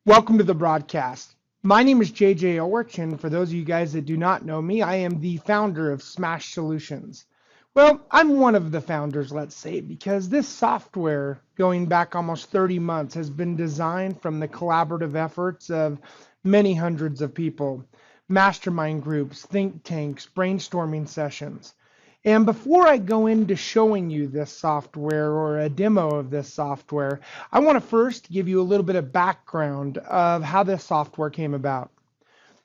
Welcome to the broadcast. My name is JJ Ulrich, and for those of you guys that do not know me, I am the founder of Smash Solutions. Well, I'm one of the founders, let's say, because this software, going back almost 30 months, has been designed from the collaborative efforts of many hundreds of people, mastermind groups, think tanks, brainstorming sessions. And before I go into showing you this software or a demo of this software, I want to first give you a little bit of background of how this software came about.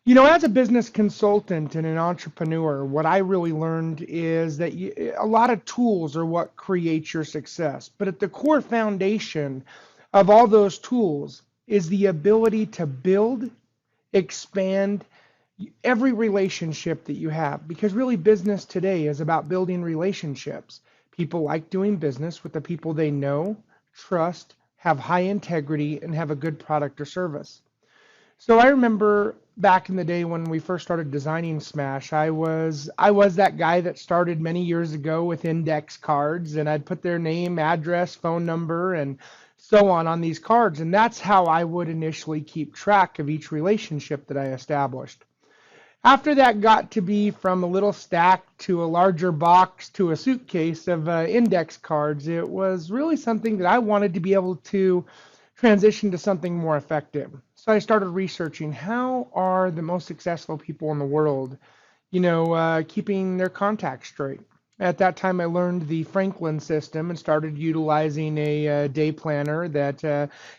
As a business consultant and an entrepreneur, what I really learned is that a lot of tools are what create your success. But at the core foundation of all those tools is the ability to build, expand, every relationship that you have, because really business today is about building relationships. People like doing business with the people they know, trust, have high integrity, and have a good product or service. So I remember back in the day when we first started designing Smash, I was that guy that started many years ago with index cards, and I'd put their name, address, phone number, and so on these cards, and that's how I would initially keep track of each relationship that I established. After that got to be from a little stack to a larger box to a suitcase of index cards, it was really something that I wanted to be able to transition to something more effective. So I started researching how are the most successful people in the world, keeping their contacts straight. At that time, I learned the Franklin system and started utilizing a day planner that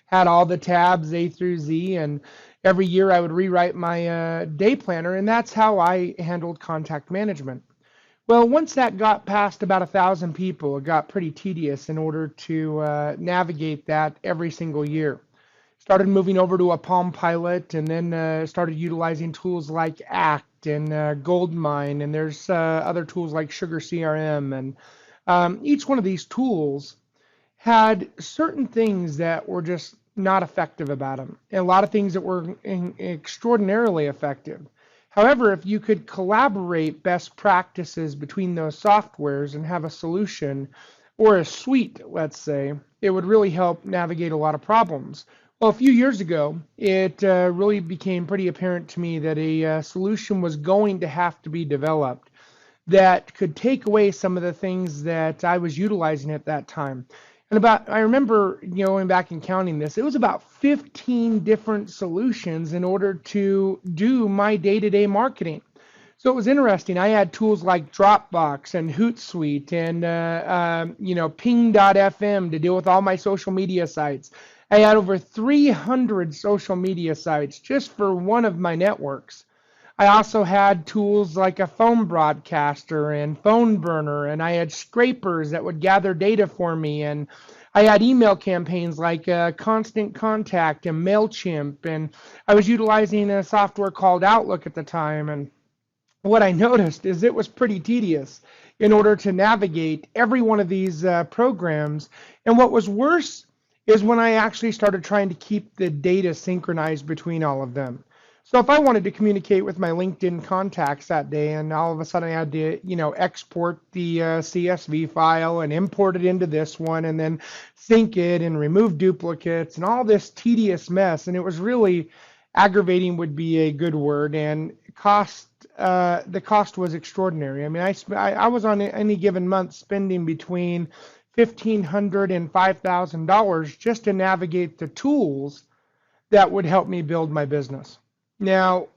had all the tabs A through Z. And every year I would rewrite my day planner, and that's how I handled contact management. Well, once that got past about 1,000 people, it got pretty tedious in order to navigate that every single year. Started moving over to a Palm Pilot, and then started utilizing tools like Act and Goldmine, and there's other tools like Sugar CRM, and each one of these tools had certain things that were just not effective about them, and a lot of things that were extraordinarily effective. However, if you could collaborate best practices between those softwares and have a solution or a suite, let's say, it would really help navigate a lot of problems. Well, a few years ago, it really became pretty apparent to me that a solution was going to have to be developed that could take away some of the things that I was utilizing at that time. And I remember going back and counting this, it was about 15 different solutions in order to do my day-to-day marketing. So it was interesting. I had tools like Dropbox and Hootsuite and Ping.fm to deal with all my social media sites. I had over 300 social media sites just for one of my networks. I also had tools like a phone broadcaster and phone burner, and I had scrapers that would gather data for me, and I had email campaigns like Constant Contact and MailChimp, and I was utilizing a software called Outlook at the time. And what I noticed is it was pretty tedious in order to navigate every one of these programs. And what was worse is when I actually started trying to keep the data synchronized between all of them. So if I wanted to communicate with my LinkedIn contacts that day, and all of a sudden I had to, export the CSV file and import it into this one, and then sync it and remove duplicates and all this tedious mess, and it was really aggravating would be a good word, and the cost was extraordinary. I mean, I was on any given month spending between $1,500 and $5,000 just to navigate the tools that would help me build my business. Now,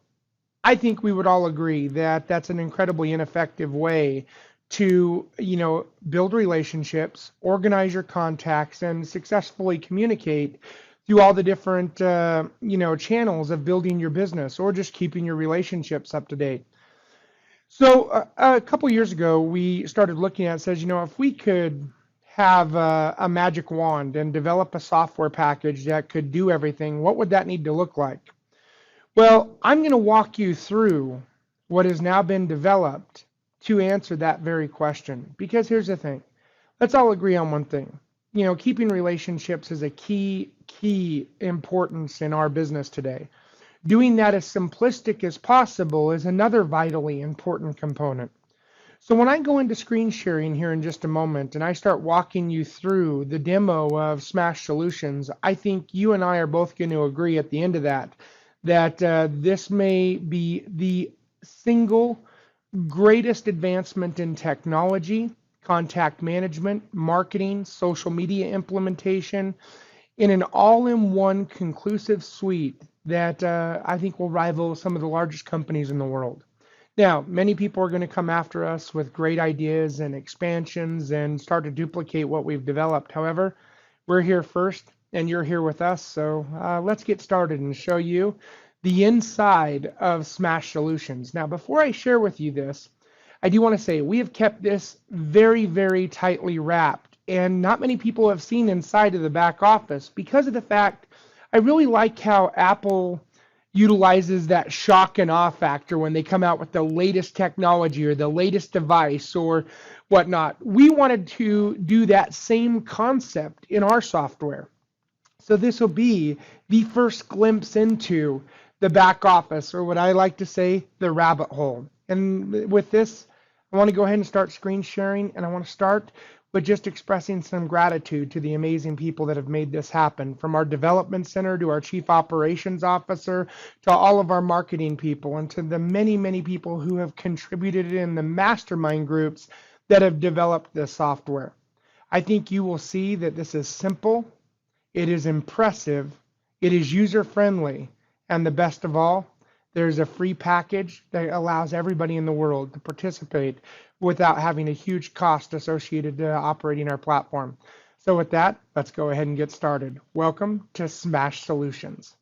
I think we would all agree that that's an incredibly ineffective way to, build relationships, organize your contacts, and successfully communicate through all the different, channels of building your business or just keeping your relationships up to date. So a couple years ago, we started looking at it, says, if we could have a magic wand and develop a software package that could do everything, what would that need to look like? Well, I'm going to walk you through what has now been developed to answer that very question. Because here's the thing. Let's all agree on one thing. Keeping relationships is a key importance in our business today. Doing that as simplistic as possible is another vitally important component. So when I go into screen sharing here in just a moment and I start walking you through the demo of Smash Solutions, I think you and I are both going to agree at the end of that this may be the single greatest advancement in technology, contact management, marketing, social media implementation, in an all-in-one conclusive suite that I think will rival some of the largest companies in the world. Now, many people are going to come after us with great ideas and expansions and start to duplicate what we've developed. However, we're here first and you're here with us. So let's get started and show you the inside of Smash Solutions. Now, before I share with you this, I do want to say we have kept this very, very tightly wrapped, and not many people have seen inside of the back office because of the fact I really like how Apple utilizes that shock and awe factor when they come out with the latest technology or the latest device or whatnot. We wanted to do that same concept in our software. So this will be the first glimpse into the back office, or what I like to say, the rabbit hole. And with this, I want to go ahead and start screen sharing, and I want to start with just expressing some gratitude to the amazing people that have made this happen, from our development center to our chief operations officer to all of our marketing people, and to the many, many people who have contributed in the mastermind groups that have developed this software. I think you will see that this is simple, it is impressive, it is user-friendly, and the best of all, there's a free package that allows everybody in the world to participate without having a huge cost associated to operating our platform. So with that, let's go ahead and get started. Welcome to Smash Solutions.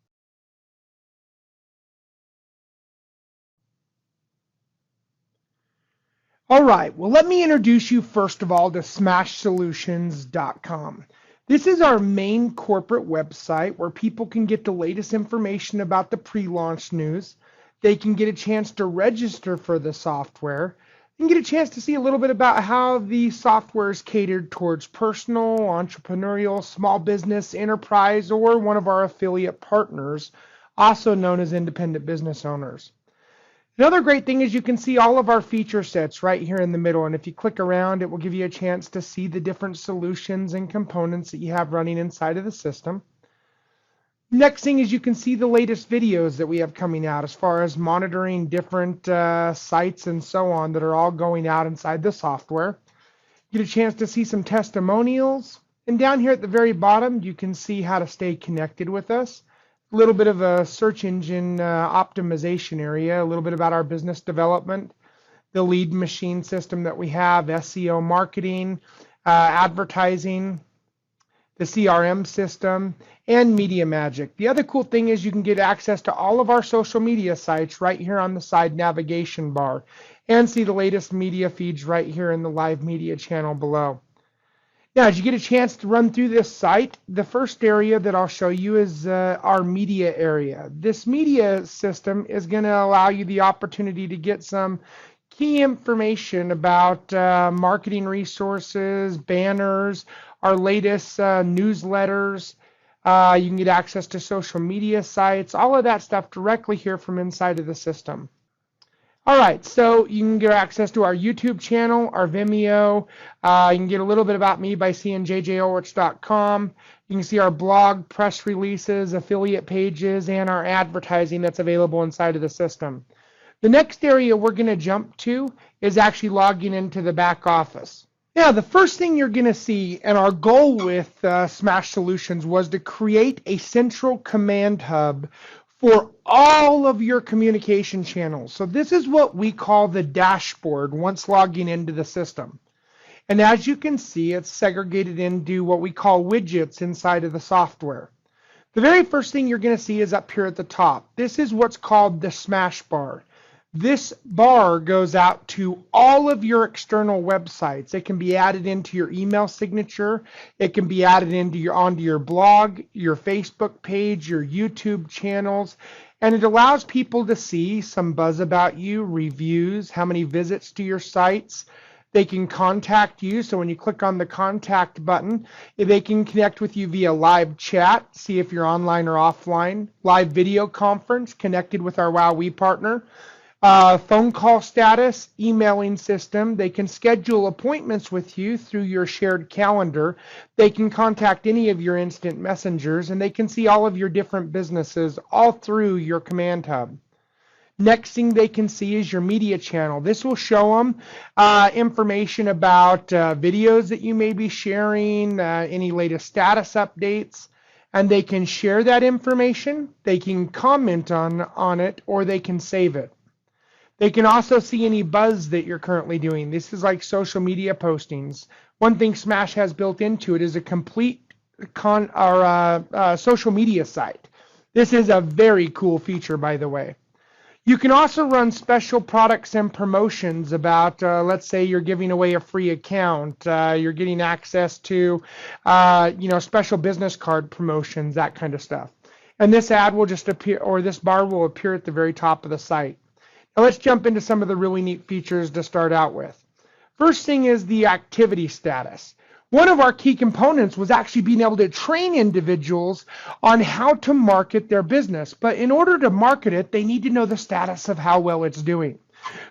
All right, well, let me introduce you first of all to smashsolutions.com. This is our main corporate website where people can get the latest information about the pre-launch news. They can get a chance to register for the software. They can get a chance to see a little bit about how the software is catered towards personal, entrepreneurial, small business, enterprise, or one of our affiliate partners, also known as independent business owners. Another great thing is you can see all of our feature sets right here in the middle, and if you click around, it will give you a chance to see the different solutions and components that you have running inside of the system. Next thing is you can see the latest videos that we have coming out as far as monitoring different sites and so on that are all going out inside the software. You get a chance to see some testimonials, and down here at the very bottom, you can see how to stay connected with us. A little bit of a search engine optimization area, a little bit about our business development, the lead machine system that we have, SEO marketing, advertising, the CRM system, and Media Magic. The other cool thing is you can get access to all of our social media sites right here on the side navigation bar, and see the latest media feeds right here in the live media channel below. Now, as you get a chance to run through this site, the first area that I'll show you is our media area. This media system is going to allow you the opportunity to get some key information about marketing resources, banners, our latest newsletters. You can get access to social media sites, all of that stuff directly here from inside of the system. All right, so you can get access to our YouTube channel, our Vimeo. You can get a little bit about me by seeing jjulrich.com. You can see our blog, press releases, affiliate pages, and our advertising that's available inside of the system. The next area we're going to jump to is actually logging into the back office. Now, the first thing you're going to see, and our goal with Smash Solutions was to create a central command hub for all of your communication channels. So this is what we call the dashboard once logging into the system. And as you can see, it's segregated into what we call widgets inside of the software. The very first thing you're going to see is up here at the top. This is what's called the Smash bar. This bar goes out to all of your external websites. It can be added into your email signature. It can be added onto your blog, your Facebook page, your YouTube channels. And it allows people to see some buzz about you, reviews, how many visits to your sites. They can contact you. So when you click on the contact button, they can connect with you via live chat, see if you're online or offline, live video conference connected with our WowWe partner. phone call status, emailing system. They can schedule appointments with you through your shared calendar. They can contact any of your instant messengers, and they can see all of your different businesses all through your command hub. Next thing they can see is your media channel. This will show them information about videos that you may be sharing, any latest status updates, and they can share that information. They can comment on it, or they can save it. They can also see any buzz that you're currently doing. This is like social media postings. One thing Smash has built into it is a complete social media site. This is a very cool feature, by the way. You can also run special products and promotions about, let's say you're giving away a free account, you're getting access to, special business card promotions, that kind of stuff. And this ad will just appear, or this bar will appear at the very top of the site. Now let's jump into some of the really neat features to start out with. First thing is the activity status. One of our key components was actually being able to train individuals on how to market their business. But in order to market it, they need to know the status of how well it's doing.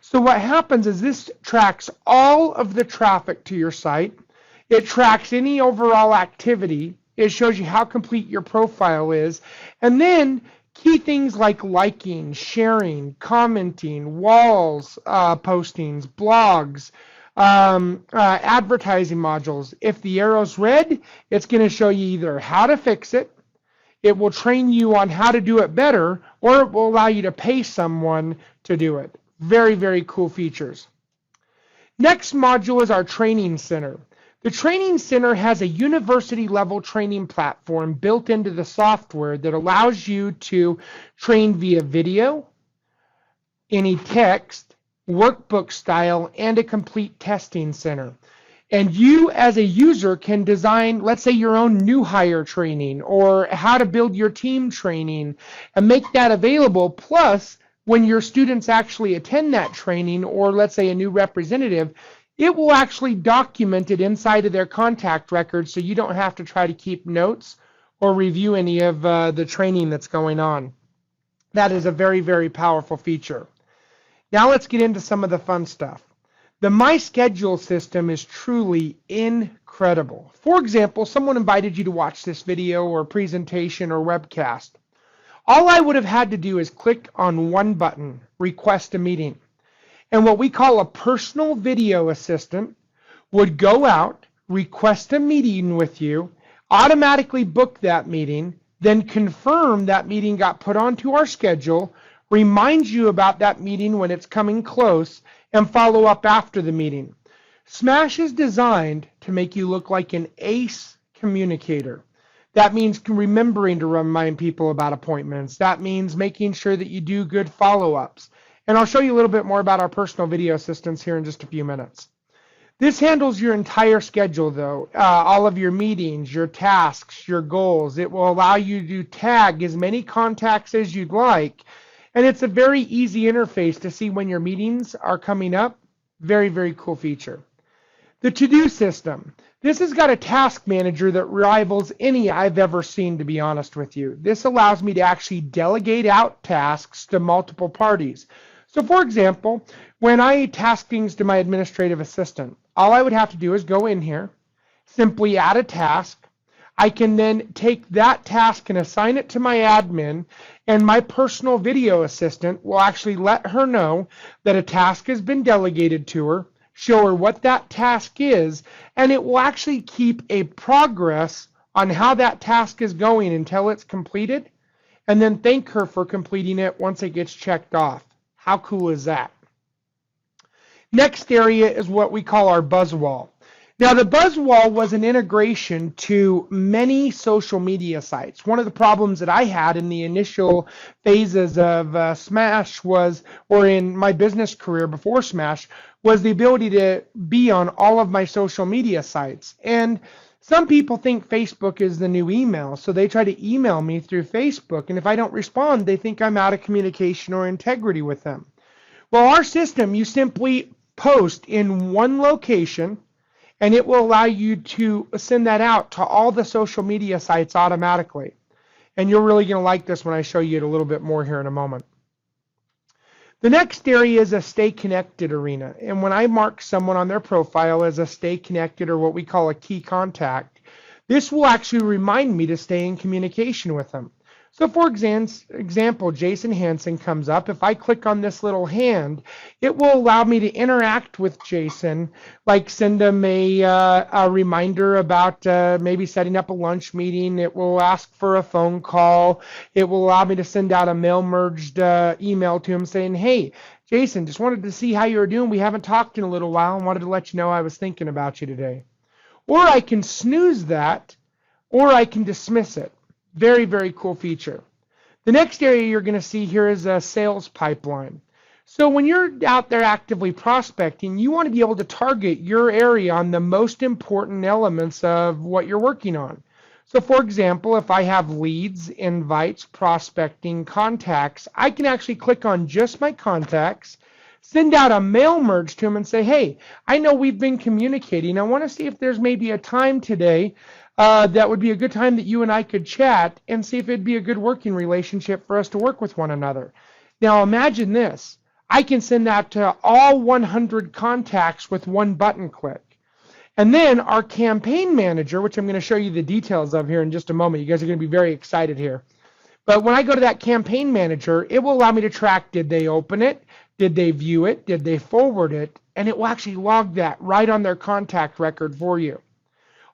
So what happens is this tracks all of the traffic to your site. It tracks any overall activity. It shows you how complete your profile is. And then key things like liking, sharing, commenting, walls, postings, blogs, advertising modules. If the arrow's red, it's going to show you either how to fix it, it will train you on how to do it better, or it will allow you to pay someone to do it. Very, very cool features. Next module is our training center. The training center has a university level training platform built into the software that allows you to train via video, any text, workbook style, and a complete testing center. And you as a user can design, let's say, your own new hire training or how to build your team training and make that available. Plus, when your students actually attend that training, or let's say a new representative, it will actually document it inside of their contact records, so you don't have to try to keep notes or review any of the training that's going on. That is a very, very powerful feature. Now let's get into some of the fun stuff. The My Schedule system is truly incredible. For example, someone invited you to watch this video or presentation or webcast. All I would have had to do is click on one button, request a meeting. And what we call a personal video assistant would go out, request a meeting with you, automatically book that meeting, then confirm that meeting got put onto our schedule, remind you about that meeting when it's coming close, and follow up after the meeting. Smash is designed to make you look like an ace communicator. That means remembering to remind people about appointments. That means making sure that you do good follow-ups. And I'll show you a little bit more about our personal video assistants here in just a few minutes. This handles your entire schedule, though, all of your meetings, your tasks, your goals. It will allow you to tag as many contacts as you'd like. And it's a very easy interface to see when your meetings are coming up. Very, very cool feature. The to-do system. This has got a task manager that rivals any I've ever seen, to be honest with you. This allows me to actually delegate out tasks to multiple parties. So for example, when I task things to my administrative assistant, all I would have to do is go in here, simply add a task. I can then take that task and assign it to my admin, and my personal video assistant will actually let her know that a task has been delegated to her, show her what that task is, and it will actually keep a progress on how that task is going until it's completed, and then thank her for completing it once it gets checked off. How cool is that? Next area is what we call our buzz wall. Now, the buzz wall was an integration to many social media sites. One of the problems that I had in the initial phases of Smash was, or in my business career before Smash, was the ability to be on all of my social media sites. And some people think Facebook is the new email, so they try to email me through Facebook, and if I don't respond, they think I'm out of communication or integrity with them. Well, our system, you simply post in one location, and it will allow you to send that out to all the social media sites automatically. And you're really going to like this when I show you it a little bit more here in a moment. The next area is a stay connected arena. And when I mark someone on their profile as a stay connected, or what we call a key contact, this will actually remind me to stay in communication with them. So for example, Jason Hansen comes up. If I click on this little hand, it will allow me to interact with Jason, like send him a reminder about maybe setting up a lunch meeting. It will ask for a phone call. It will allow me to send out a mail merged email to him saying, hey, Jason, just wanted to see how you're doing. We haven't talked in a little while and wanted to let you know I was thinking about you today. Or I can snooze that, or I can dismiss it. Very, very cool feature. The next area you're going to see here is a sales pipeline. So when you're out there actively prospecting, you want to be able to target your area on the most important elements of what you're working on. So for example, if I have leads, invites, prospecting, contacts, I can actually click on just my contacts, send out a mail merge to them and say, hey, I know we've been communicating. I want to see if there's maybe a time today that would be a good time that you and I could chat and see if it'd be a good working relationship for us to work with one another. Now imagine this. I can send that to all 100 contacts with one button click. And then our campaign manager, which I'm going to show you the details of here in just a moment. You guys are going to be very excited here. But when I go to that campaign manager, it will allow me to track, did they open it? Did they view it? Did they forward it? And it will actually log that right on their contact record for you.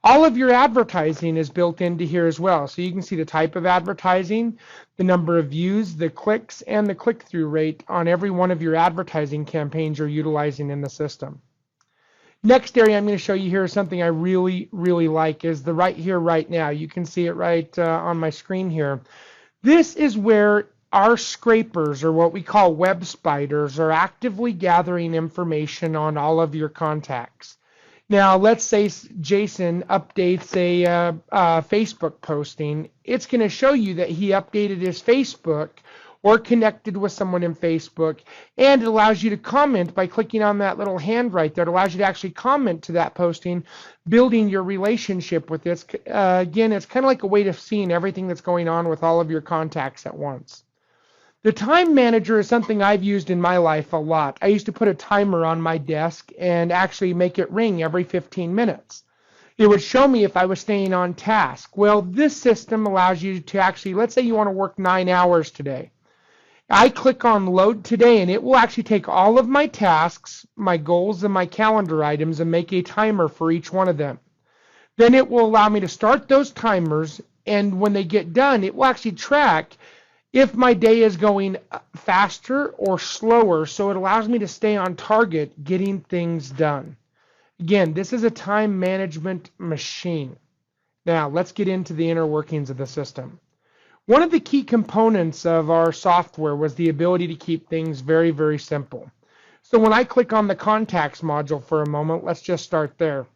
All of your advertising is built into here as well. So you can see the type of advertising, the number of views, the clicks, and the click-through rate on every one of your advertising campaigns you're utilizing in the system. Next area I'm going to show you here is something I really, really like, is the right here, right now. You can see it right on my screen here. This is where our scrapers, or what we call web spiders, are actively gathering information on all of your contacts. Now, let's say Jason updates a Facebook posting. It's going to show you that he updated his Facebook or connected with someone in Facebook, and it allows you to comment by clicking on that little hand right there. It allows you to actually comment to that posting, building your relationship with this. Again, it's kind of like a way of seeing everything that's going on with all of your contacts at once. The time manager is something I've used in my life a lot. I used to put a timer on my desk and actually make it ring every 15 minutes. It would show me if I was staying on task. Well, this system allows you to actually, let's say you want to work 9 hours today. I click on load today, and it will actually take all of my tasks, my goals, and my calendar items and make a timer for each one of them. Then it will allow me to start those timers, and when they get done, it will actually track if my day is going faster or slower, so it allows me to stay on target getting things done. Again, this is a time management machine. Now, let's get into the inner workings of the system. One of the key components of our software was the ability to keep things very, very simple. So when I click on the contacts module for a moment, let's just start there.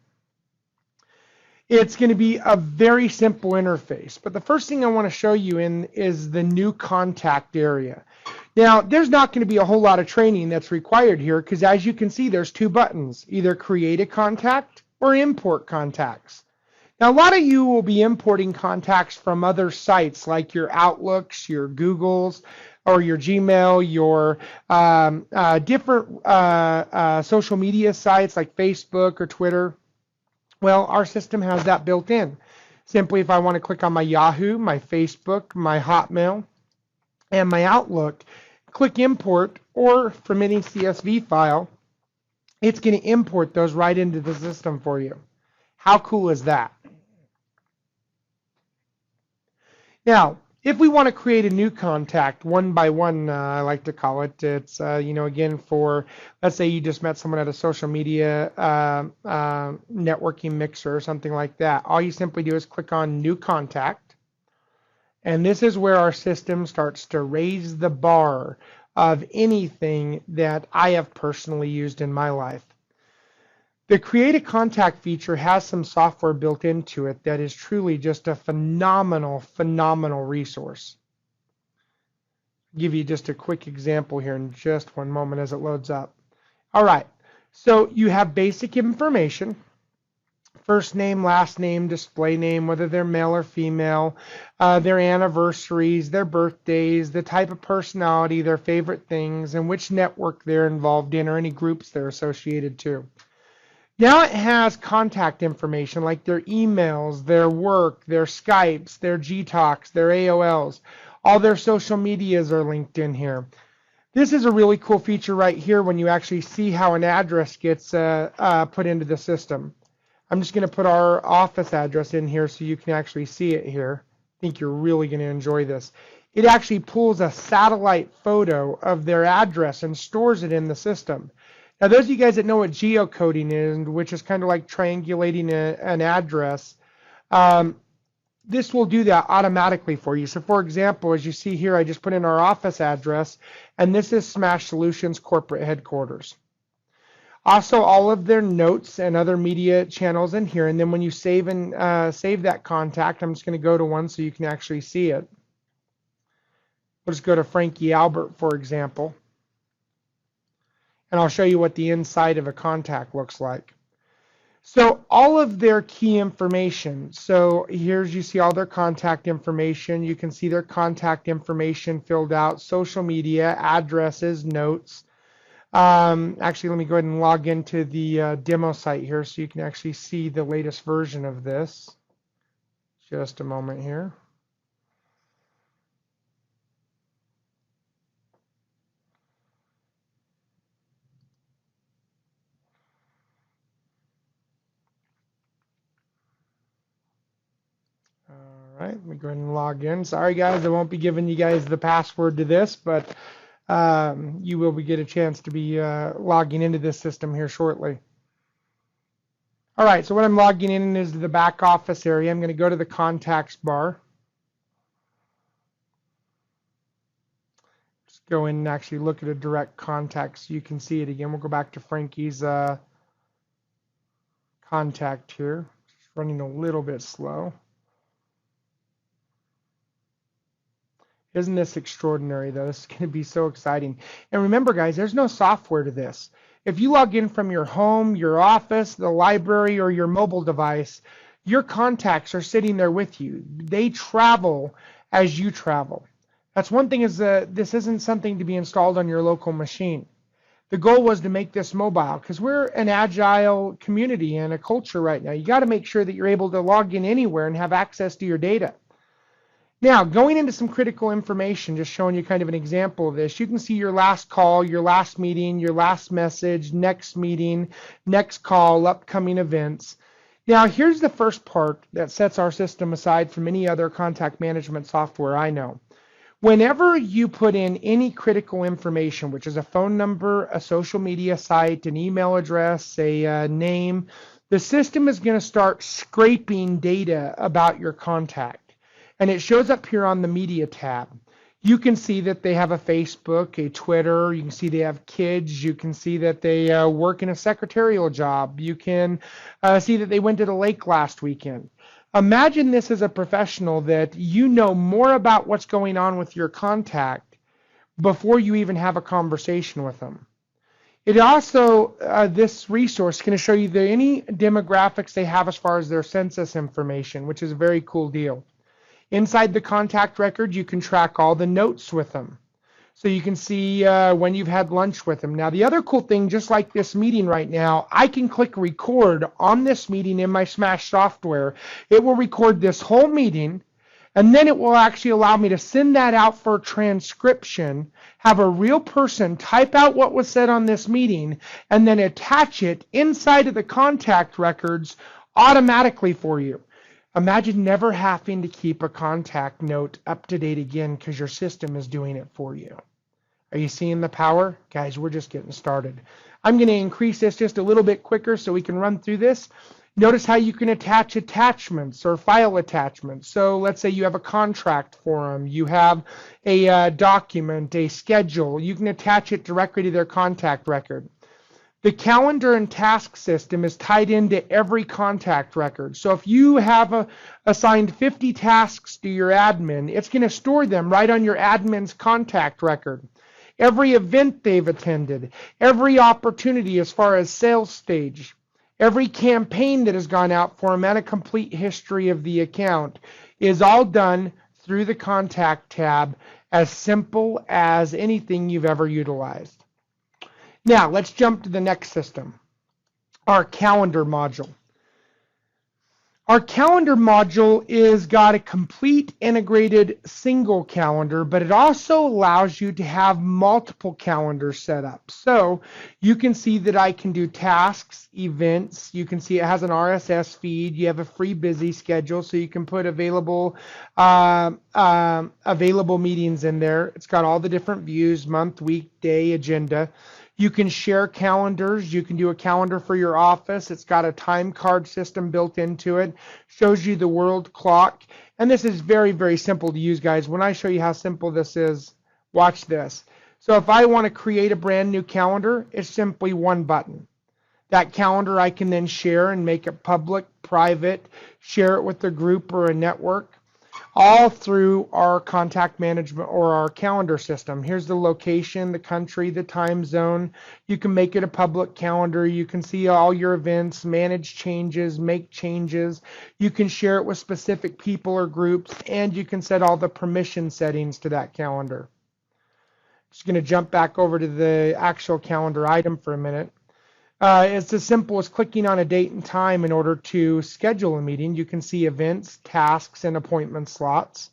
It's going to be a very simple interface, but the first thing I want to show you is the new contact area. Now, there's not going to be a whole lot of training that's required here, because as you can see, there's two buttons, either create a contact or import contacts. Now, a lot of you will be importing contacts from other sites like your Outlooks, your Googles, or your Gmail, your different social media sites like Facebook or Twitter. Well, our system has that built in. Simply, if I want to click on my Yahoo, my Facebook, my Hotmail, and my Outlook, click import, or from any CSV file, it's going to import those right into the system for you. How cool is that? Now, if we want to create a new contact, one by one, I like to call it. It's, again, for, let's say you just met someone at a social media networking mixer or something like that. All you simply do is click on New Contact. And this is where our system starts to raise the bar of anything that I have personally used in my life. The Create a Contact feature has some software built into it that is truly just a phenomenal, phenomenal resource. I'll give you just a quick example here in just one moment as it loads up. All right, so you have basic information. first name, last name, display name, whether they're male or female, their anniversaries, their birthdays, the type of personality, their favorite things, and which network they're involved in or any groups they're associated to. Now it has contact information like their emails, their work, their Skypes, their Gtalks, their AOLs. All their social medias are linked in here. This is a really cool feature right here when you actually see how an address gets put into the system. I'm just going to put our office address in here so you can actually see it here. I think you're really going to enjoy this. It actually pulls a satellite photo of their address and stores it in the system. Now, those of you guys that know what geocoding is, which is kind of like triangulating an address, this will do that automatically for you. So, for example, as you see here, I just put in our office address, and this is Smash Solutions corporate headquarters. Also, all of their notes and other media channels in here. And then when you save that contact, I'm just going to go to one so you can actually see it. We'll just go to Frankie Albert, for example. And I'll show you what the inside of a contact looks like. So all of their key information. So here's, you see all their contact information. You can see their contact information filled out, social media, addresses, notes. Actually, let me go ahead and log into the demo site here so you can actually see the latest version of this. Just a moment here. All right, let me go ahead and log in. Sorry guys, I won't be giving you guys the password to this, but you will get a chance to be logging into this system here shortly. All right, so what I'm logging in is the back office area. I'm going to go to the contacts bar. Just go in and actually look at a direct contact so you can see it again. We'll go back to Frankie's contact here. It's running a little bit slow. Isn't this extraordinary, though? This is going to be so exciting. And remember, guys, there's no software to this. If you log in from your home, your office, the library, or your mobile device, your contacts are sitting there with you. They travel as you travel. That's one thing, is this isn't something to be installed on your local machine. The goal was to make this mobile because we're an agile community and a culture right now. You got to make sure that you're able to log in anywhere and have access to your data. Now, going into some critical information, just showing you kind of an example of this, you can see your last call, your last meeting, your last message, next meeting, next call, upcoming events. Now, here's the first part that sets our system aside from any other contact management software I know. Whenever you put in any critical information, which is a phone number, a social media site, an email address, a name, the system is going to start scraping data about your contact. And it shows up here on the media tab. You can see that they have a Facebook, a Twitter. You can see they have kids. You can see that they work in a secretarial job. You can see that they went to the lake last weekend. Imagine this as a professional, that you know more about what's going on with your contact before you even have a conversation with them. It also, this resource is going to show you any demographics they have as far as their census information, which is a very cool deal. Inside the contact record, you can track all the notes with them. So you can see when you've had lunch with them. Now, the other cool thing, just like this meeting right now, I can click record on this meeting in my Smash software. It will record this whole meeting, and then it will actually allow me to send that out for transcription, have a real person type out what was said on this meeting, and then attach it inside of the contact records automatically for you. Imagine never having to keep a contact note up to date again because your system is doing it for you. Are you seeing the power? Guys, we're just getting started. I'm going to increase this just a little bit quicker so we can run through this. Notice how you can attach attachments or file attachments. So let's say you have a contract form, you have a document, a schedule. You can attach it directly to their contact record. The calendar and task system is tied into every contact record. So if you have assigned 50 tasks to your admin, it's going to store them right on your admin's contact record. Every event they've attended, every opportunity as far as sales stage, Every campaign that has gone out for them and a complete history of the account is all done through the contact tab, as simple as anything you've ever utilized. Now let's jump to the next system, our calendar module. Our calendar module is got a complete integrated single calendar, but it also allows you to have multiple calendars set up. So you can see that I can do tasks, events. You can see it has an RSS feed. You have a free busy schedule, so you can put available meetings in there. It's got all the different views, month, week, day, agenda. You can share calendars. You can do a calendar for your office. It's got a time card system built into it. Shows you the world clock. And this is very, very simple to use, guys. When I show you how simple this is, watch this. So if I want to create a brand new calendar, it's simply one button. That calendar I can then share and make it public, private, share it with a group or a network, all through our contact management or our calendar system. Here's the location, the country, the time zone. You can make it a public calendar. You can see all your events, manage changes, make changes. You can share it with specific people or groups, and you can set all the permission settings to that calendar. Just going to jump back over to the actual calendar item for a minute. It's as simple as clicking on a date and time in order to schedule a meeting. You can see events, tasks, and appointment slots.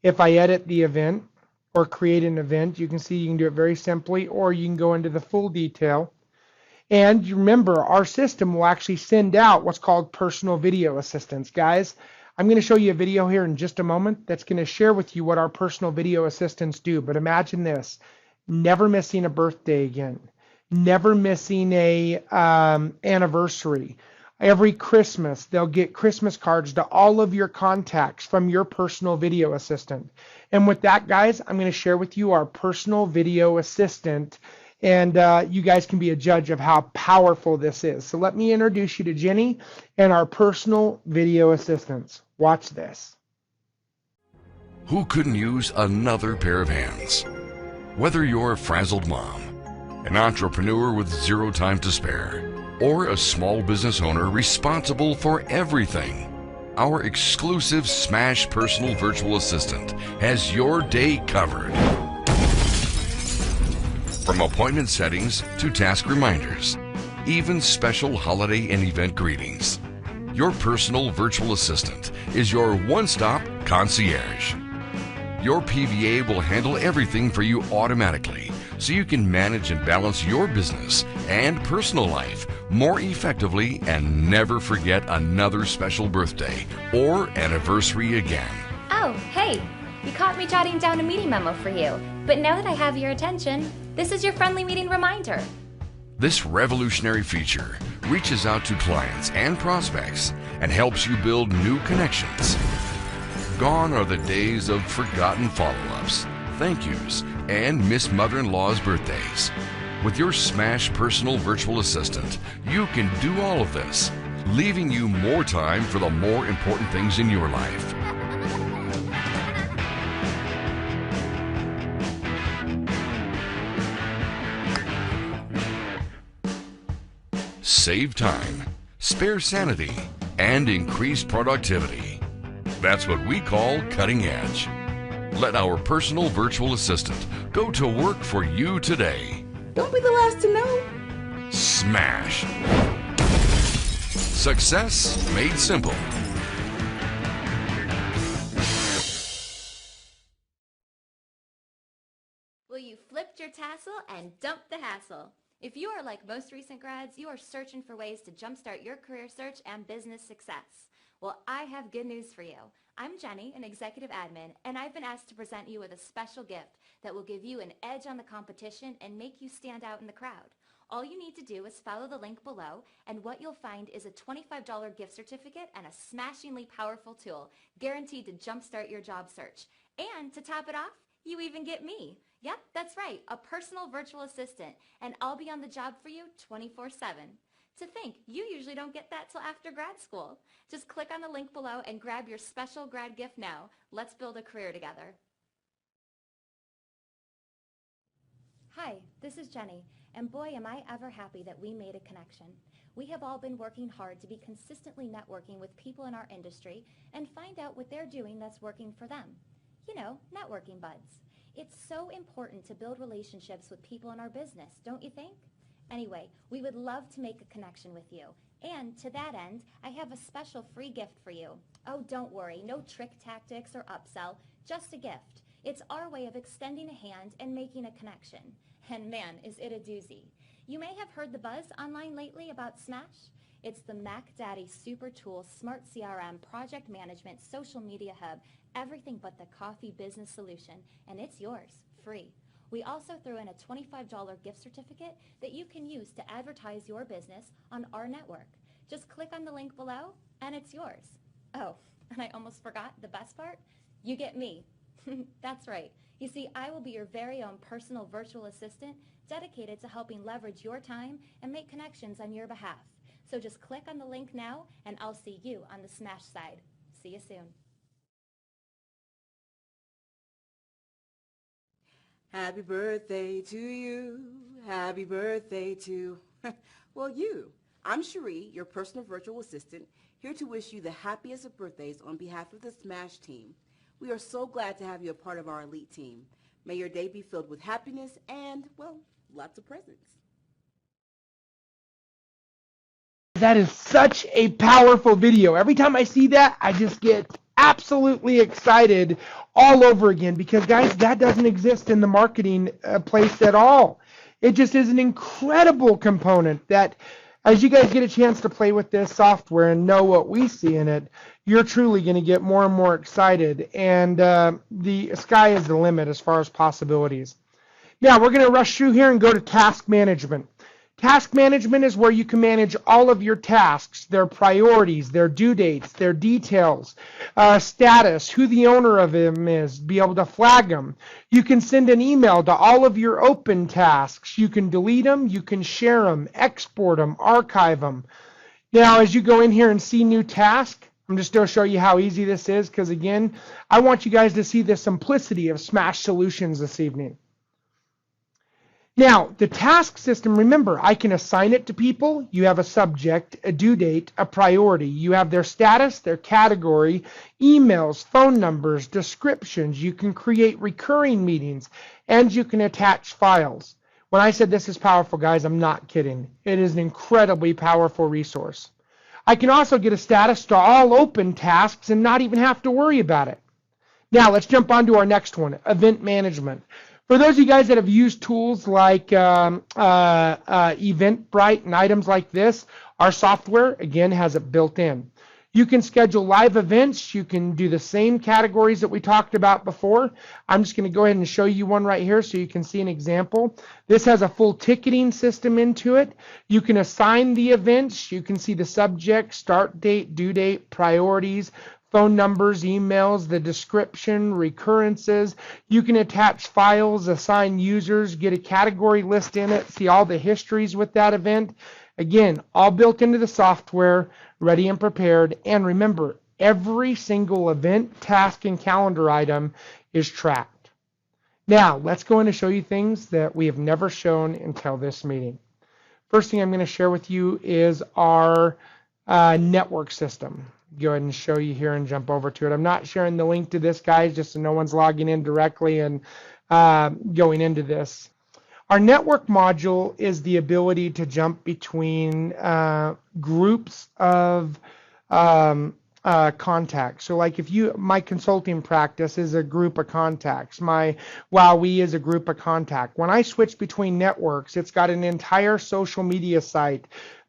If I edit the event or create an event, you can see you can do it very simply, or you can go into the full detail. And remember, our system will actually send out what's called personal video assistants. Guys, I'm going to show you a video here in just a moment that's going to share with you what our personal video assistants do. But imagine this, never missing a birthday again. Never missing a anniversary. Every Christmas, they'll get Christmas cards to all of your contacts from your personal video assistant. And with that, guys, I'm going to share with you our personal video assistant, and you guys can be a judge of how powerful this is. So let me introduce you to Jenny and our personal video assistants. Watch this. Who couldn't use another pair of hands? Whether you're a frazzled mom, an entrepreneur with zero time to spare, or a small business owner responsible for everything, our exclusive Smash Personal Virtual Assistant has your day covered. From appointment settings to task reminders, even special holiday and event greetings, your personal virtual assistant is your one-stop concierge. Your PVA will handle everything for you automatically, so you can manage and balance your business and personal life more effectively and never forget another special birthday or anniversary again. Oh, hey! You caught me jotting down a meeting memo for you, but now that I have your attention, this is your friendly meeting reminder. This revolutionary feature reaches out to clients and prospects and helps you build new connections. Gone are the days of forgotten follow-ups, thank yous, and Miss Mother-in-law's birthdays. With your Smash Personal Virtual Assistant, you can do all of this, leaving you more time for the more important things in your life. Save time, spare sanity, and increase productivity. That's what we call cutting edge. Let our personal virtual assistant go to work for you today. Don't be the last to know. Smash. Success made simple. Well, you flipped your tassel and dumped the hassle. If you are like most recent grads, you are searching for ways to jumpstart your career search and business success. Well, I have good news for you. I'm Jenny, an executive admin, and I've been asked to present you with a special gift that will give you an edge on the competition and make you stand out in the crowd. All you need to do is follow the link below, and what you'll find is a $25 gift certificate and a smashingly powerful tool guaranteed to jumpstart your job search. And to top it off, you even get me. Yep, that's right, a personal virtual assistant, and I'll be on the job for you 24/7. To think, you usually don't get that till after grad school. Just click on the link below and grab your special grad gift now. Let's build a career together. Hi, this is Jenny, and boy am I ever happy that we made a connection. We have all been working hard to be consistently networking with people in our industry and find out what they're doing that's working for them. You know, networking buds. It's so important to build relationships with people in our business, don't you think? Anyway, we would love to make a connection with you. And to that end, I have a special free gift for you. Oh, don't worry, no trick tactics or upsell, just a gift. It's our way of extending a hand and making a connection. And man, is it a doozy. You may have heard the buzz online lately about Smash. It's the Mac Daddy Super Tool Smart CRM Project Management Social Media Hub, everything but the coffee business solution, and it's yours, free. We also threw in a $25 gift certificate that you can use to advertise your business on our network. Just click on the link below and it's yours. Oh, and I almost forgot the best part. You get me. That's right. You see, I will be your very own personal virtual assistant dedicated to helping leverage your time and make connections on your behalf. So just click on the link now and I'll see you on the Smash side. See you soon. Happy birthday to you. Happy birthday to, well, you. I'm Cherie, your personal virtual assistant, here to wish you the happiest of birthdays on behalf of the Smash team. We are so glad to have you a part of our elite team. May your day be filled with happiness and, well, lots of presents. That is such a powerful video. Every time I see that, I just get absolutely excited all over again because, guys, that doesn't exist in the marketing place at all. It just is an incredible component that, as you guys get a chance to play with this software and know what we see in it, you're truly going to get more and more excited, and the sky is the limit as far as possibilities. Now, we're going to rush through here and go to task management. Task management is where you can manage all of your tasks, their priorities, their due dates, their details, status, who the owner of them is, be able to flag them. You can send an email to all of your open tasks. You can delete them, you can share them, export them, archive them. Now, as you go in here and see new task, I'm just going to show you how easy this is because, again, I want you guys to see the simplicity of Smash Solutions this evening. Now, the task system, remember, I can assign it to people. You have a subject, a due date, a priority. You have their status, their category, emails, phone numbers, descriptions. You can create recurring meetings, and you can attach files. When I said this is powerful, guys, I'm not kidding. It is an incredibly powerful resource. I can also get a status to all open tasks and not even have to worry about it. Now, let's jump on to our next one, event management. For those of you guys that have used tools like Eventbrite and items like this, our software, again, has it built in. You can schedule live events. You can do the same categories that we talked about before. I'm just going to go ahead and show you one right here so you can see an example. This has a full ticketing system into it. You can assign the events. You can see the subject, start date, due date, priorities, phone numbers, emails, the description, recurrences. You can attach files, assign users, get a category list in it, see all the histories with that event. Again, all built into the software, ready and prepared. And remember, every single event, task, and calendar item is tracked. Now, let's go in and show you things that we have never shown until this meeting. First thing I'm going to share with you is our network system. Go ahead and show you here and jump over to it. I'm not sharing the link to this, guys, just so no one's logging in directly and going into this. Our network module is the ability to jump between groups of contacts. So like if my consulting practice is a group of contacts, my Wowee is a group of contacts. When I switch between networks, it's got an entire social media site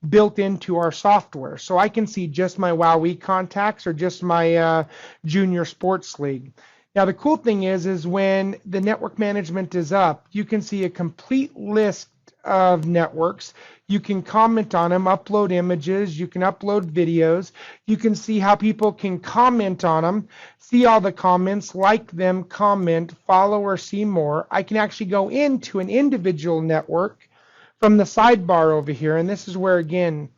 built into our software. So I can see just my Wowee contacts or just my junior sports league. Now the cool thing is when the network management is up, you can see a complete list of networks. You can comment on them, upload images, you can upload videos, you can see how people can comment on them, see all the comments, like them, comment, follow, or see more. I can actually go into an individual network from the sidebar over here, and this is where, again,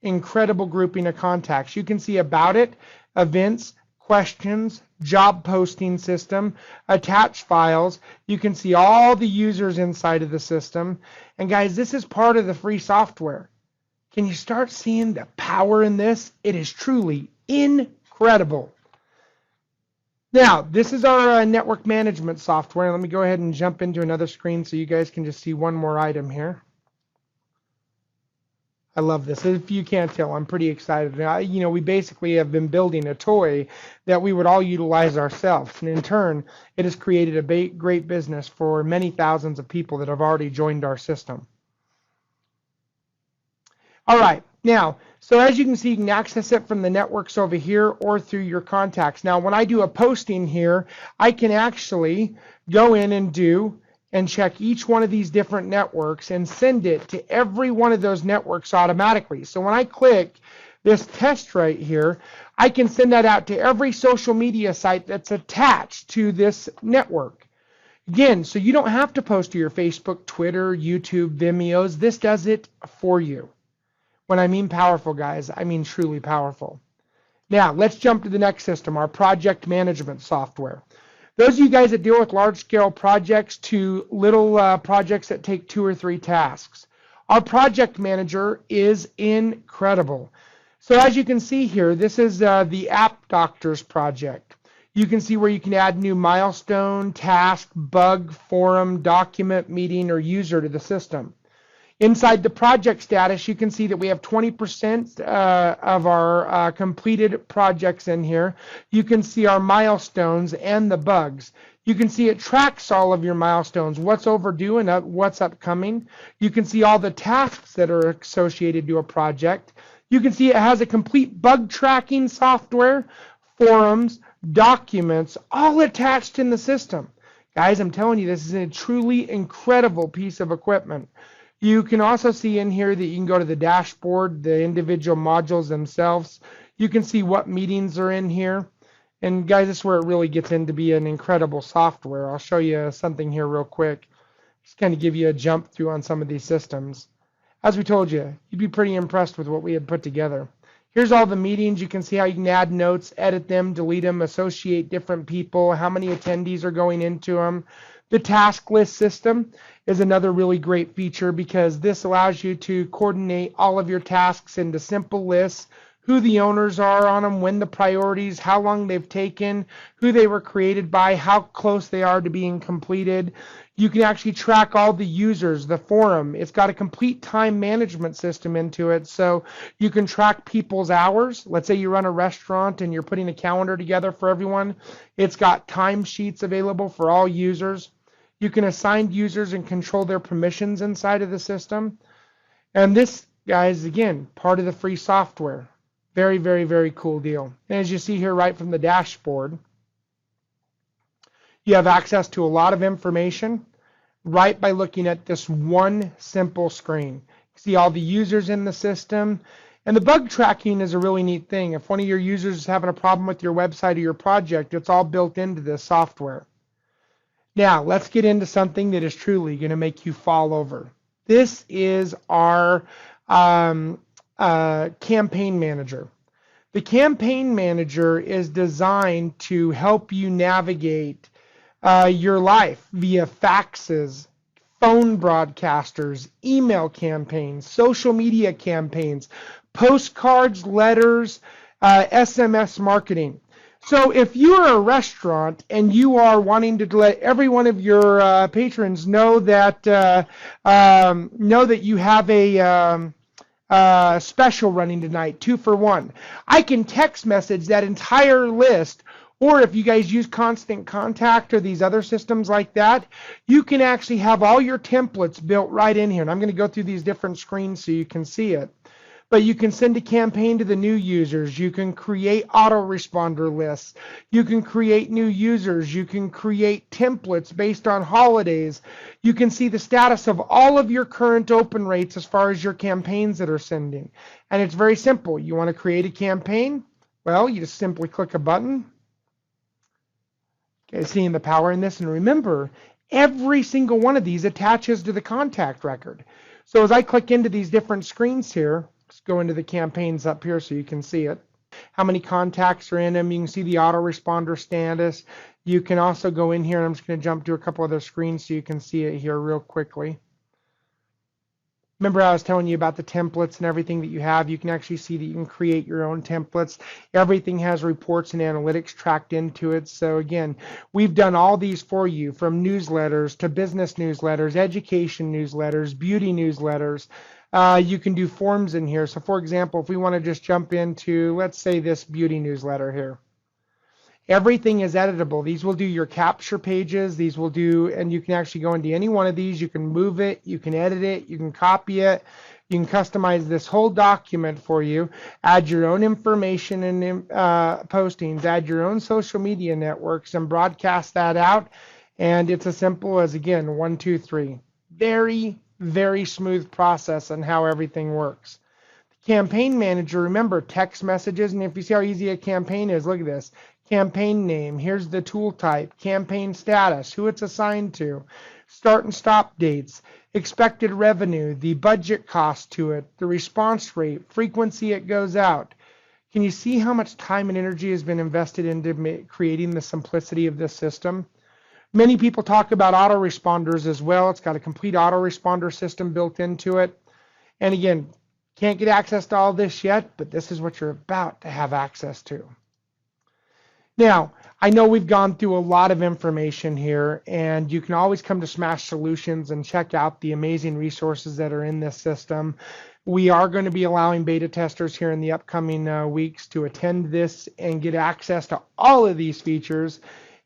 incredible grouping of contacts. You can see about it, events, questions, job posting system, attach files. You can see all the users inside of the system. And guys, this is part of the free software. Can you start seeing the power in this? It is truly incredible. Now, this is our network management software. Let me go ahead and jump into another screen so you guys can just see one more item here. I love this. If you can't tell, I'm pretty excited. We basically have been building a toy that we would all utilize ourselves. And in turn, it has created a great business for many thousands of people that have already joined our system. All right. Now, so as you can see, you can access it from the networks over here or through your contacts. Now, when I do a posting here, I can actually go in and check each one of these different networks and send it to every one of those networks automatically. So when I click this test right here, I can send that out to every social media site that's attached to this network. Again, so you don't have to post to your Facebook, Twitter, YouTube, Vimeos. This does it for you. When I mean powerful, guys, I mean truly powerful. Now, let's jump to the next system, our project management software. Those of you guys that deal with large-scale projects to little projects that take 2 or 3 tasks, our project manager is incredible. So as you can see here, this is the App Doctors project. You can see where you can add new milestone, task, bug, forum, document, meeting, or user to the system. Inside the project status, you can see that we have 20% of our completed projects in here. You can see our milestones and the bugs. You can see it tracks all of your milestones, what's overdue and what's upcoming. You can see all the tasks that are associated to a project. You can see it has a complete bug tracking software, forums, documents, all attached in the system. Guys, I'm telling you, this is a truly incredible piece of equipment. You can also see in here that you can go to the dashboard, the individual modules themselves. You can see what meetings are in here. And guys, this is where it really gets into be an incredible software. I'll show you something here real quick. Just kind of give you a jump through on some of these systems. As we told you, you'd be pretty impressed with what we had put together. Here's all the meetings. You can see how you can add notes, edit them, delete them, associate different people, how many attendees are going into them. The task list system is another really great feature because this allows you to coordinate all of your tasks into simple lists, who the owners are on them, when the priorities, how long they've taken, who they were created by, how close they are to being completed. You can actually track all the users, the forum. It's got a complete time management system into it, so you can track people's hours. Let's say you run a restaurant and you're putting a calendar together for everyone. It's got timesheets available for all users. You can assign users and control their permissions inside of the system. And this, guys, again, part of the free software. Very, very, very cool deal. And as you see here right from the dashboard, you have access to a lot of information right by looking at this one simple screen. You see all the users in the system. And the bug tracking is a really neat thing. If one of your users is having a problem with your website or your project, it's all built into this software. Now, let's get into something that is truly going to make you fall over. This is our campaign manager. The campaign manager is designed to help you navigate your life via faxes, phone broadcasters, email campaigns, social media campaigns, postcards, letters, SMS marketing. So if you're a restaurant and you are wanting to let every one of your patrons know that you have a special running tonight, 2 for 1, I can text message that entire list. Or if you guys use Constant Contact or these other systems like that, you can actually have all your templates built right in here. And I'm going to go through these different screens so you can see it. But you can send a campaign to the new users. You can create autoresponder lists. You can create new users. You can create templates based on holidays. You can see the status of all of your current open rates as far as your campaigns that are sending. And it's very simple. You want to create a campaign? Well, you just simply click a button. Okay, seeing the power in this. And remember, every single one of these attaches to the contact record. So as I click into these different screens here, let's go into the campaigns up here so you can see it. How many contacts are in them. You can see the autoresponder status. You can also go in here, and I'm just going to jump to a couple other screens so you can see it here real quickly. Remember I was telling you about the templates and everything that you have. You can actually see that you can create your own templates. Everything has reports and analytics tracked into it. So again, we've done all these for you, from newsletters to business newsletters, education newsletters, beauty newsletters. You can do forms in here. So for example, if we want to just jump into, let's say, this beauty newsletter here. Everything is editable. These will do your capture pages. These will do, and you can actually go into any one of these. You can move it, you can edit it, you can copy it, you can customize this whole document for you, add your own information and postings, add your own social media networks and broadcast that out. And it's as simple as, again, 1, 2, 3. Very, very smooth process on how everything works. The campaign manager, remember, text messages, and if you see how easy a campaign is, look at this. Campaign name, here's the tool type, campaign status, who it's assigned to, start and stop dates, expected revenue, the budget cost to it, the response rate, frequency it goes out. Can you see how much time and energy has been invested into creating the simplicity of this system? Many people talk about autoresponders as well. It's got a complete autoresponder system built into it. And again, can't get access to all this yet, but this is what you're about to have access to. Now, I know we've gone through a lot of information here, and you can always come to Smash Solutions and check out the amazing resources that are in this system. We are going to be allowing beta testers here in the upcoming weeks to attend this and get access to all of these features.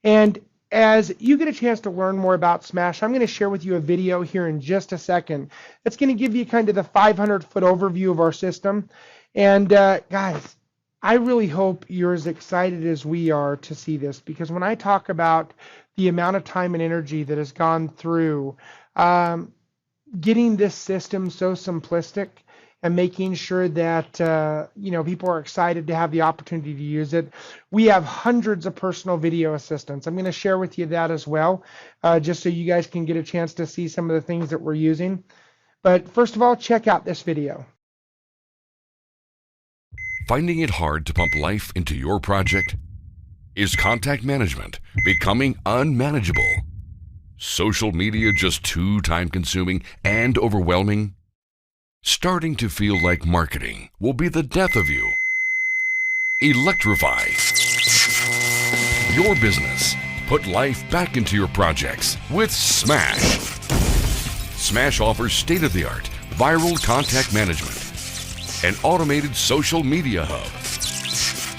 And as you get a chance to learn more about Smash, I'm going to share with you a video here in just a second. It's going to give you kind of the 500-foot overview of our system. And guys, I really hope you're as excited as we are to see this, because when I talk about the amount of time and energy that has gone through getting this system so simplistic and making sure that people are excited to have the opportunity to use it. We have hundreds of personal video assistants. I'm going to share with you that as well, just so you guys can get a chance to see some of the things that we're using. But first of all, check out this video. Finding it hard to pump life into your project? Is contact management becoming unmanageable? Social media just too time-consuming and overwhelming? Starting to feel like marketing will be the death of you? Electrify your business. Put life back into your projects with Smash. Smash offers state-of-the-art viral contact management, an automated social media hub,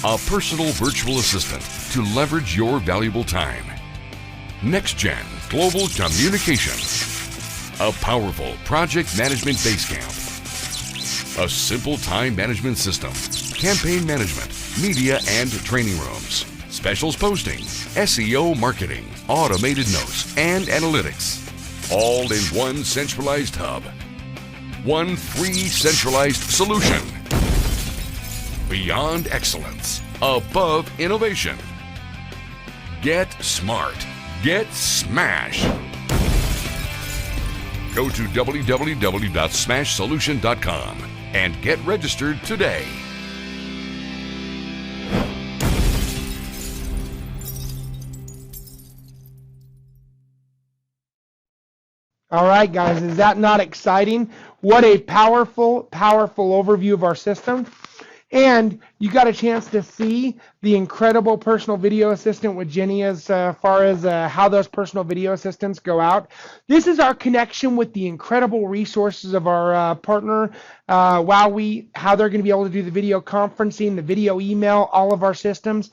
a personal virtual assistant to leverage your valuable time, next-gen global communication, a powerful project management base camp, a simple time management system, campaign management, media and training rooms, specials posting, SEO marketing, automated notes, and analytics, all in one centralized hub. One free centralized solution. Beyond excellence, above innovation. Get smart. Get Smash. Go to www.smashsolution.com and get registered today. All right, guys, is that not exciting? What a powerful, powerful overview of our system. And you got a chance to see the incredible personal video assistant with Jenny as far as how those personal video assistants go out. This is our connection with the incredible resources of our partner, Wowie, how they're going to be able to do the video conferencing, the video email, all of our systems.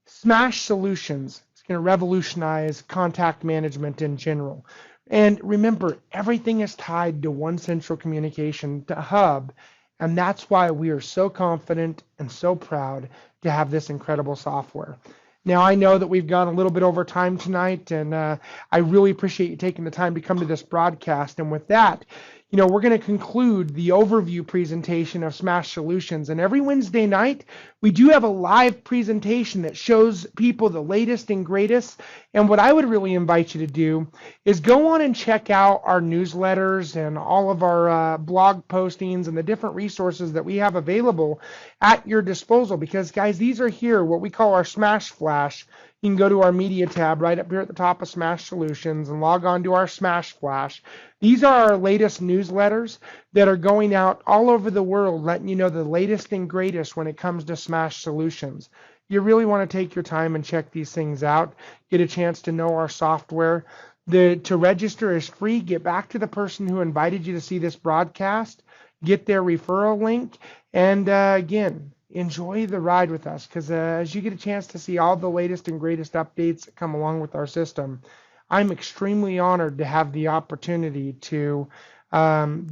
Smash Solutions is going to revolutionize contact management in general. And remember, everything is tied to one central communication hub, and that's why we are so confident and so proud to have this incredible software. Now, I know that we've gone a little bit over time tonight, and I really appreciate you taking the time to come to this broadcast. And with that, we're going to conclude the overview presentation of Smash Solutions. And every Wednesday night, we do have a live presentation that shows people the latest and greatest. And what I would really invite you to do is go on and check out our newsletters and all of our blog postings and the different resources that we have available at your disposal. Because, guys, these are here, what we call our Smash Flash. you can go to our media tab right up here at the top of Smash Solutions and log on to our Smash Flash. These are our latest newsletters that are going out all over the world, letting you know the latest and greatest when it comes to Smash Solutions. You really want to take your time and check these things out, get a chance to know our software. To register is free. Get back to the person who invited you to see this broadcast, get their referral link, and again, enjoy the ride with us, because as you get a chance to see all the latest and greatest updates that come along with our system, I'm extremely honored to have the opportunity to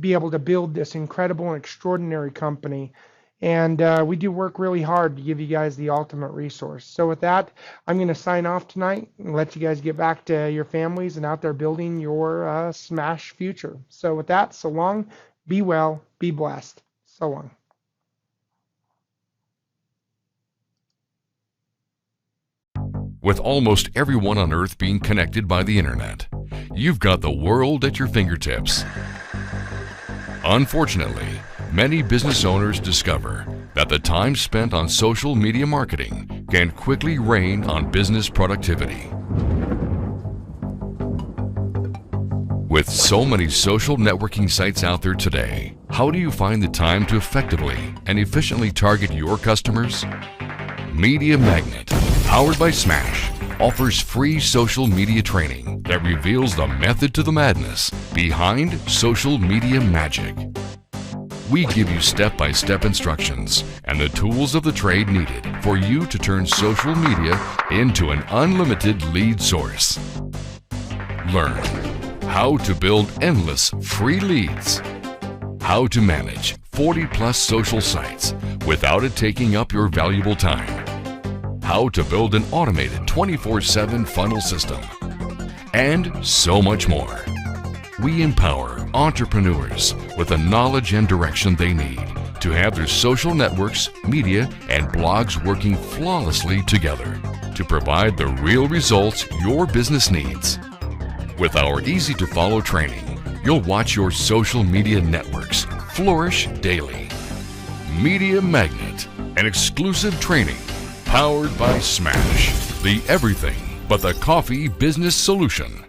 be able to build this incredible and extraordinary company. And we do work really hard to give you guys the ultimate resource. So with that, I'm going to sign off tonight and let you guys get back to your families and out there building your Smash future. So with that, so long, be well, be blessed. So long. With almost everyone on Earth being connected by the internet, you've got the world at your fingertips. Unfortunately, many business owners discover that the time spent on social media marketing can quickly rain on business productivity. With so many social networking sites out there today, how do you find the time to effectively and efficiently target your customers? Media Magnet, powered by Smash, offers free social media training that reveals the method to the madness behind social media magic. We give you step-by-step instructions and the tools of the trade needed for you to turn social media into an unlimited lead source. Learn how to build endless free leads, how to manage 40+ social sites without it taking up your valuable time, how to build an automated 24/7 funnel system, and so much more. We empower entrepreneurs with the knowledge and direction they need to have their social networks, media, and blogs working flawlessly together to provide the real results your business needs. With our easy-to-follow training, you'll watch your social media networks flourish daily. Media Magnet, an exclusive training powered by Smash, the everything but the coffee business solution.